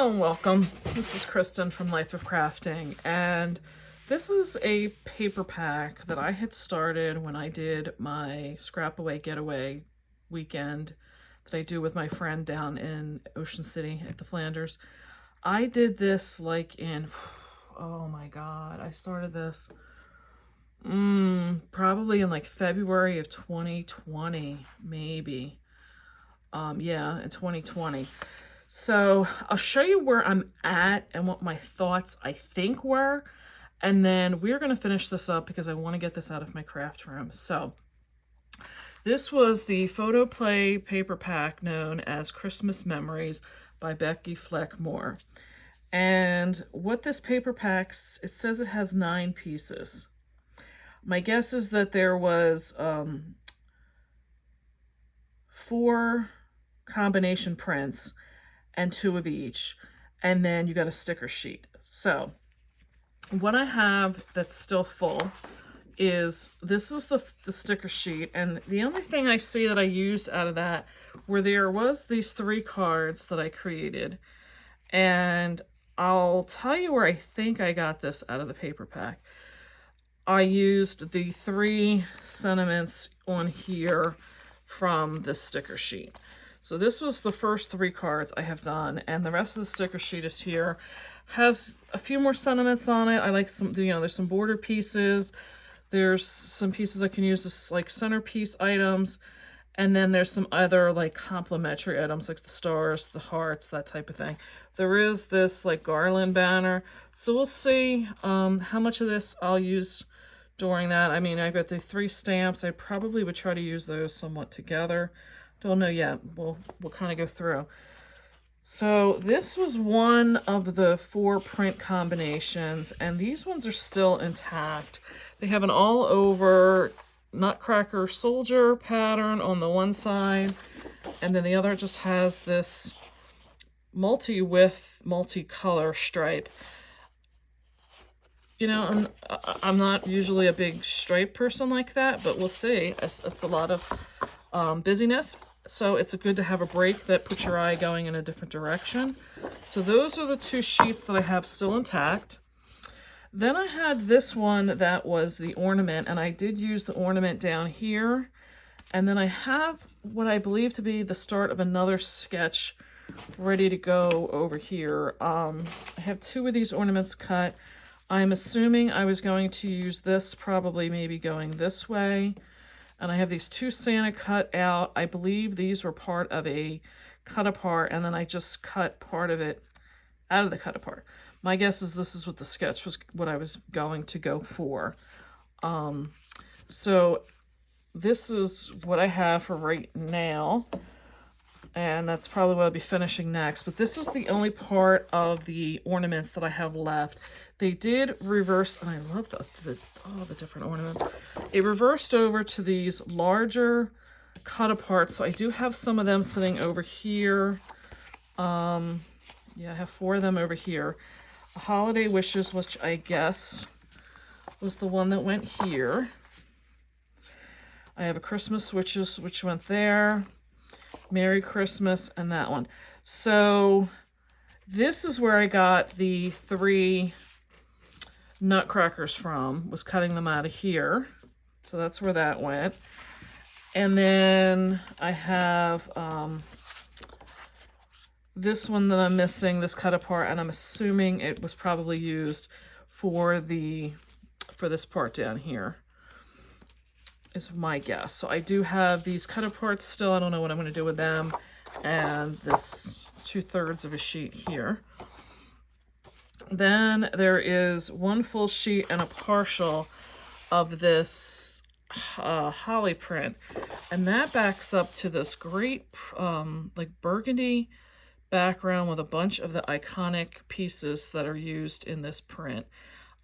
Hello and welcome. This is Kristen from Life of Crafting, and this is a paper pack that I had started when I did my scrap away getaway weekend that I do with my friend down in Ocean City at the Flanders. I did this like in, oh my god, I started this probably in like February of 2020, maybe. Yeah, in 2020. So I'll show you where I'm at and what my thoughts I think were, and then we're going to finish this up because I want to get this out of my craft room. So this was the Photoplay paper pack known as Christmas Memories by Becky Fleck Moore. And what this paper pack's, it says it has 9 pieces. My guess is that there was 4 combination prints and 2 of each, and then you got a sticker sheet. So what I have that's still full is, this is the sticker sheet, and the only thing I see that I used out of that were there was these 3 cards that I created, and I'll tell you where I think I got this out of the paper pack. I used the 3 sentiments on here from the sticker sheet. So this was the first 3 cards I have done, and the rest of the sticker sheet is here. Has a few more sentiments on it. I like some, there's some border pieces. There's some pieces I can use as like centerpiece items. And then there's some other like complimentary items like the stars, the hearts, that type of thing. There is this like garland banner. So we'll see how much of this I'll use during that. I mean, I've got the 3 stamps. I probably would try to use those somewhat together. Don't know yet. We'll kind of go through. So this was one of the 4 print combinations, and these ones are still intact. They have an all over Nutcracker soldier pattern on the one side, and then the other just has this multi-width, multi-color stripe. You know, I'm not usually a big stripe person like that, but we'll see. It's a lot of busyness, so it's good to have a break that puts your eye going in a different direction. So those are the 2 sheets that I have still intact. Then I had this one that was the ornament, and I did use the ornament down here. And then I have what I believe to be the start of another sketch ready to go over here. I have 2 of these ornaments cut. I'm assuming I was going to use this, probably maybe going this way. And I have these 2 Santa cut out. I believe these were part of a cut apart, and then I just cut part of it out of the cut apart. My guess is this is what the sketch was, what I was going to go for. So this is what I have for right now, and that's probably what I'll be finishing next. But this is the only part of the ornaments that I have left. They did reverse, and I love the different ornaments. It reversed over to these larger cut apart, so I do have some of them sitting over here. Yeah, I have 4 of them over here. Holiday Wishes, which I guess was the one that went here. I have a Christmas Wishes, which went there. Merry Christmas, and that one. So this is where I got the 3 nutcrackers from, was cutting them out of here. So that's where that went. And then I have this one that I'm missing, this cut apart, and I'm assuming it was probably used for this part down here, is my guess. So I do have these cut aparts still. I don't know what I'm going to do with them. And this 2/3 of a sheet here. Then there is 1 full sheet and a partial of this holly print. And that backs up to this great like burgundy background with a bunch of the iconic pieces that are used in this print.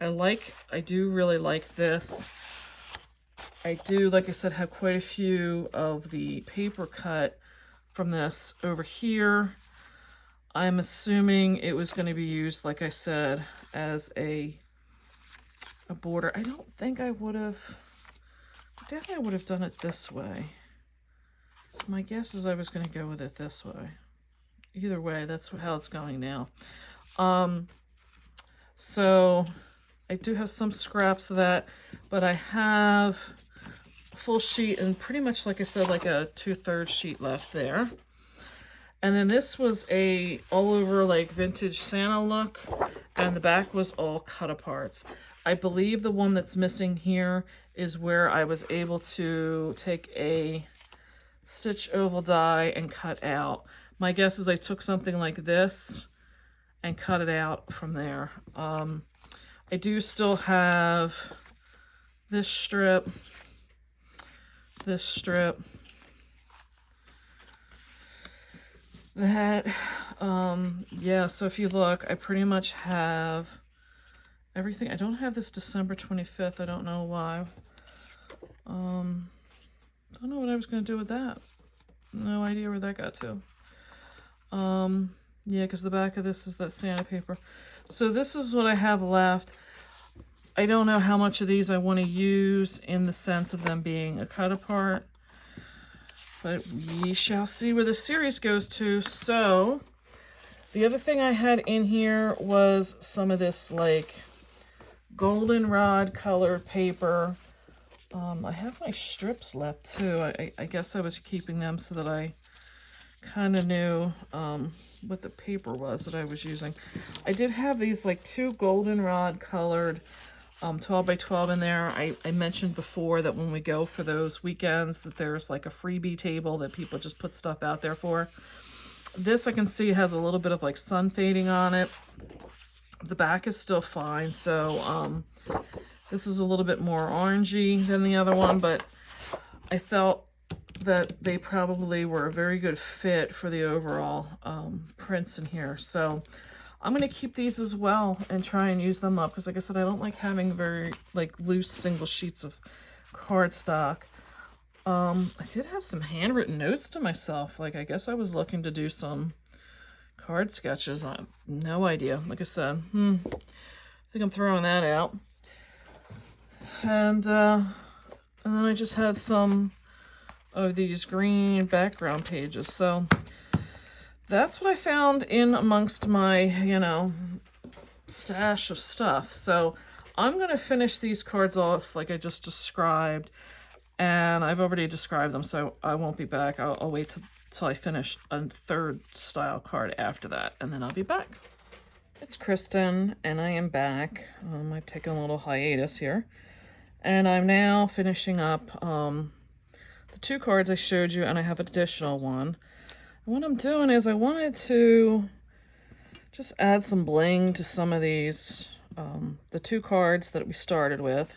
I do really like this. I do, like I said, have quite a few of the paper cut from this over here. I'm assuming it was going to be used, like I said, as a border. I don't think I would have, definitely I would have done it this way. My guess is I was going to go with it this way. either way, that's how it's going now. So I do have some scraps of that, but I have a full sheet and pretty much, like I said, like a 2/3 sheet left there. And then this was a all over like vintage Santa look, and the back was all cut aparts. I believe the one that's missing here is where I was able to take a stitch oval die and cut out. My guess is I took something like this and cut it out from there. I do still have this strip, that, yeah, so if you look, I pretty much have everything. I don't have this December 25th. I don't know why. Don't know what I was going to do with that. No idea where that got to. Yeah, because the back of this is that Santa paper. So this is what I have left. I don't know how much of these I want to use in the sense of them being a cut apart, but we shall see where the series goes to. So the other thing I had in here was some of this like goldenrod colored paper. I have my strips left too. I guess I was keeping them so that I kind of knew what the paper was that I was using. I did have these like 2 goldenrod colored 12 by 12 in there. I mentioned before that when we go for those weekends that there's like a freebie table that people just put stuff out there for. This I can see has a little bit of like sun fading on it. The back is still fine, so this is a little bit more orangey than the other one, but I felt that they probably were a very good fit for the overall prints in here. So I'm going to keep these as well and try and use them up, because like I said, I don't like having very like loose single sheets of cardstock. I did have some handwritten notes to myself. Like, I guess I was looking to do some card sketches. I have no idea. Like I said, I think I'm throwing that out. And then I just had some of these green background pages. So that's what I found in amongst my, you know, stash of stuff. So I'm going to finish these cards off like I just described. And I've already described them, so I won't be back. I'll wait till I finish a 3rd style card after that, and then I'll be back. It's Kristen, and I am back. I've taken a little hiatus here. And I'm now finishing up the 2 cards I showed you, and I have an additional one. And what I'm doing is I wanted to just add some bling to some of these, the 2 cards that we started with.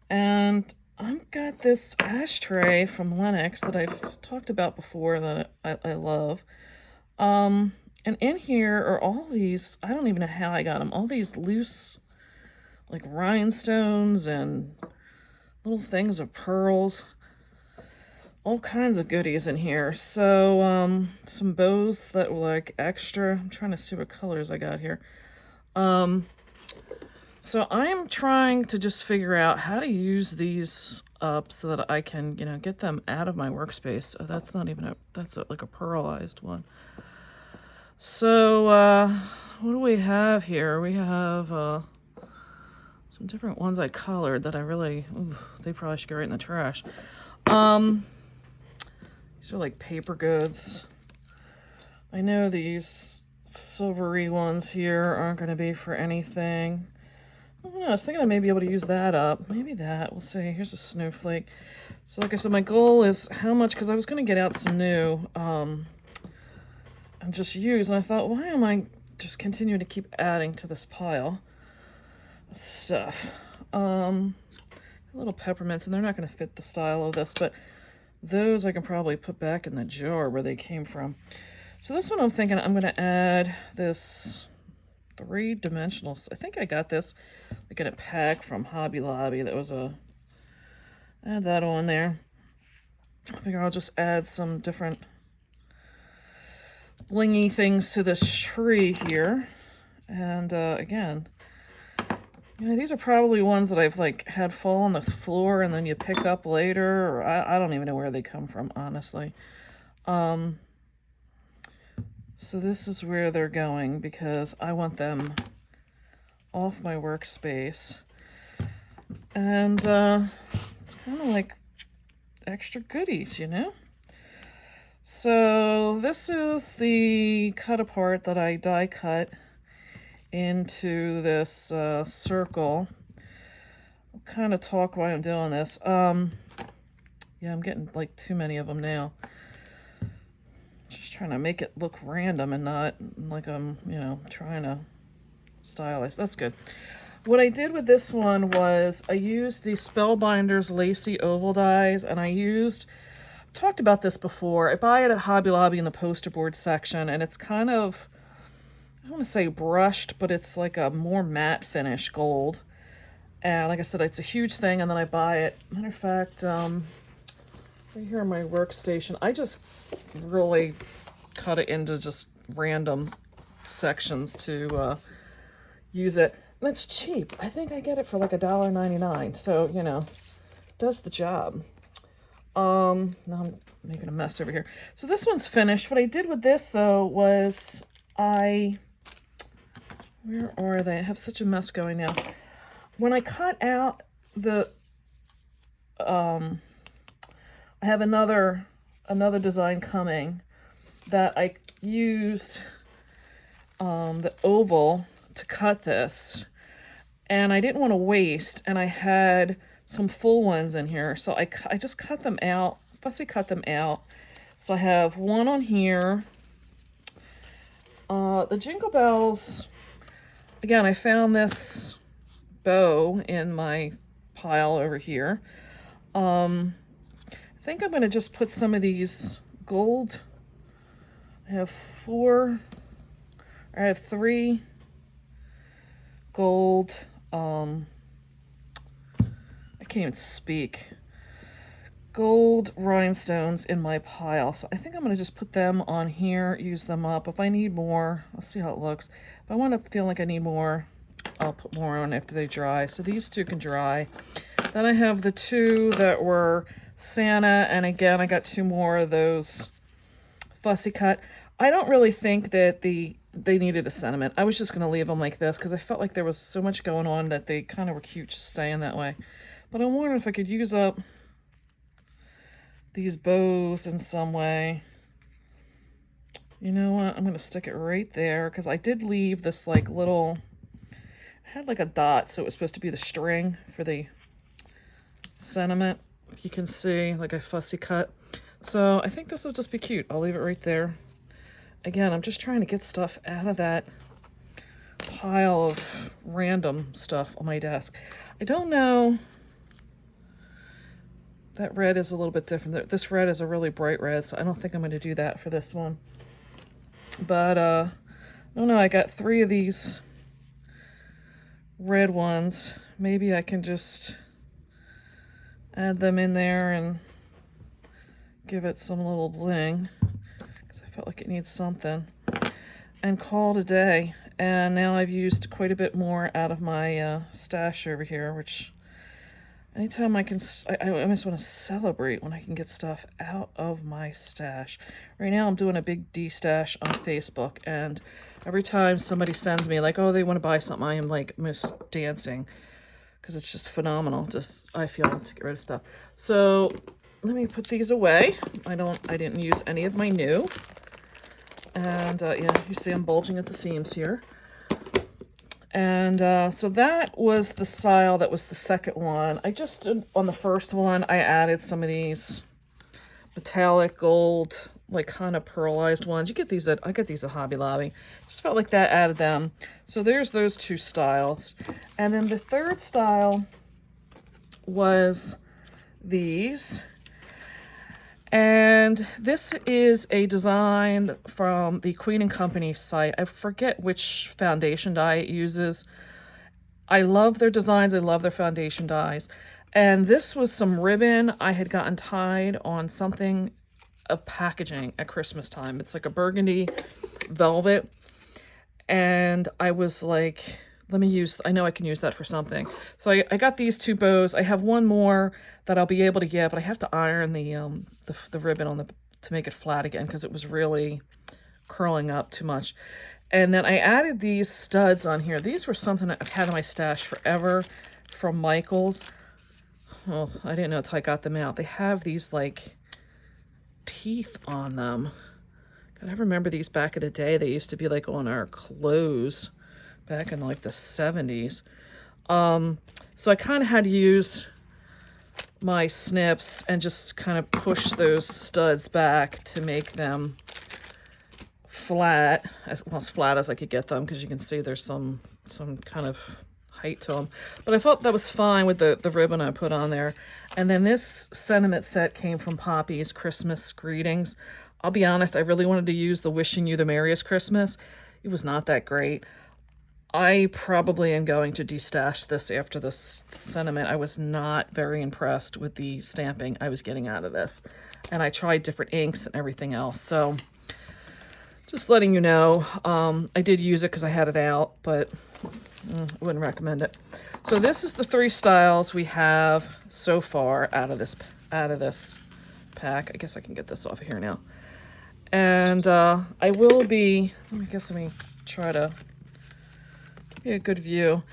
And I've got this ashtray from Lennox that I've talked about before that I love. And in here are all these, I don't even know how I got them, all these loose like rhinestones and little things of pearls. All kinds of goodies in here. So some bows that were like extra. I'm trying to see what colors I got here. So I'm trying to just figure out how to use these up so that I can, you know, get them out of my workspace. Oh, that's not even that's like a pearlized one. So what do we have here? We have some different ones I colored that I really, they probably should go right in the trash. These are like paper goods. I know these silvery ones here aren't going to be for anything. I don't know, I was thinking I may be able to use that up. Maybe that. We'll see. Here's a snowflake. So like I said, my goal is how much, because I was going to get out some new and just use. And I thought, why am I just continuing to keep adding to this pile of stuff? Little peppermints, and they're not going to fit the style of this, but those I can probably put back in the jar where they came from. So this one I'm thinking I'm going to add this 3-dimensional. I think I got this like in a pack from Hobby Lobby. That was add that on there. I figure I'll just add some different blingy things to this tree here. And again, you know, these are probably ones that I've like had fall on the floor and then you pick up later, or I don't even know where they come from, honestly. So this is where they're going because I want them off my workspace. And it's kind of like extra goodies, you know? So this is the cut apart that I die cut into this circle. I'll kind of talk while I'm doing this. Yeah, I'm getting like too many of them now. Just trying to make it look random and not like I'm, you know, trying to stylize. That's good. What I did with this one was I used the Spellbinders Lacy Oval dies, and I used, I've talked about this before, I buy it at Hobby Lobby in the poster board section, and it's kind of, I don't want to say brushed, but it's like a more matte finish gold. And like I said, it's a huge thing, and then I buy it. Matter of fact, right here on my workstation, I just really cut it into just random sections to use it. And it's cheap. I think I get it for like $1.99. So, you know, does the job. Now I'm making a mess over here. So this one's finished. What I did with this, though, was where are they? I have such a mess going now. When I cut out the, I have another design coming that I used the oval to cut this, and I didn't want to waste, and I had some full ones in here, so I just cut them out, fussy cut them out. So I have one on here. The Jingle Bells, again, I found this bow in my pile over here. I think I'm going to just put some of these gold. I have three gold, I can't even speak, gold rhinestones in my pile. So I think I'm going to just put them on here, use them up. If I need more, I'll see how it looks. If I want to feel like I need more, I'll put more on after they dry. So these two can dry. Then I have the two that were Santa, and again, I got two more of those fussy cut. I don't really think that they needed a sentiment. I was just going to leave them like this because I felt like there was so much going on that they kind of were cute just staying that way. But I'm wondering if I could use up these bows in some way. You know what? I'm going to stick it right there because I did leave this like little, it had like a dot, so it was supposed to be the string for the sentiment. You can see like I fussy cut. So I think this will just be cute. I'll leave it right there. Again, I'm just trying to get stuff out of that pile of random stuff on my desk. I don't know. That red is a little bit different. This red is a really bright red, so I don't think I'm going to do that for this one. But, I don't know. I got 3 of these red ones. Maybe I can just add them in there and give it some little bling. Felt like it needs something, and call it a day. And now I've used quite a bit more out of my stash over here, which anytime I just want to celebrate when I can get stuff out of my stash. Right now I'm doing a big de-stash on Facebook, and every time somebody sends me like, oh, they want to buy something, I am like most dancing because it's just phenomenal. I feel to get rid of stuff. So let me put these away. I didn't use any of my new. And yeah, you see I'm bulging at the seams here. And so that was the style that was the second one. I just did, on the first one, I added some of these metallic gold, like kind of pearlized ones. I get these at Hobby Lobby. Just felt like that added them. So there's those two styles. And then the third style was these. And this is a design from the Queen & Company site. I forget which foundation dye it uses. I love their designs. I love their foundation dyes. And this was some ribbon I had gotten tied on something of packaging at Christmas time. It's like a burgundy velvet. And I was like, I know I can use that for something. So I got these 2 bows. I have one more that I'll be able to get, but I have to iron the ribbon to make it flat again because it was really curling up too much. And then I added these studs on here. These were something I've had in my stash forever from Michaels. Oh, I didn't know until I got them out. They have these like teeth on them. God, I remember these back in the day. They used to be like on our clothes back in like the 70s. So I kind of had to use my snips and just kind of push those studs back to make them flat, as flat as I could get them, because you can see there's some kind of height to them. But I thought that was fine with the ribbon I put on there. And then this sentiment set came from Poppy's Christmas Greetings. I'll be honest, I really wanted to use the Wishing You the Merriest Christmas. It was not that great. I probably am going to destash this after this sentiment. I was not very impressed with the stamping I was getting out of this. And I tried different inks and everything else. So just letting you know, I did use it because I had it out, but I wouldn't recommend it. So this is the 3 styles we have so far out of this pack. I guess I can get this off of here now. And I will be, let me try to give you a good view.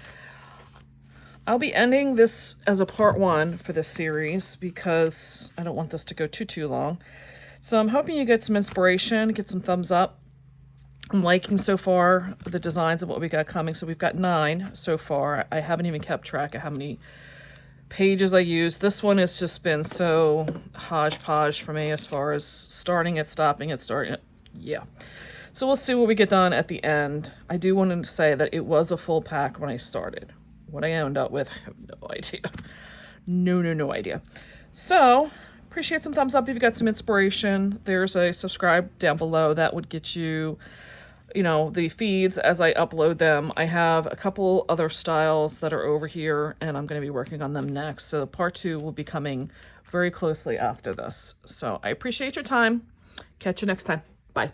I'll be ending this as a part 1 for this series because I don't want this to go too long. So I'm hoping you get some inspiration, get some thumbs up. I'm liking so far the designs of what we got coming. So we've got 9 so far. I haven't even kept track of how many pages I used. This one has just been so hodgepodge for me as far as starting it, stopping it, starting it. Yeah. So we'll see what we get done at the end. I do want to say that it was a full pack when I started. What I ended up with, I have no idea. No idea. So appreciate some thumbs up if you got some inspiration. There's a subscribe down below. That would get you, the feeds as I upload them. I have a couple other styles that are over here, and I'm going to be working on them next. So part 2 will be coming very closely after this. So I appreciate your time. Catch you next time. Bye.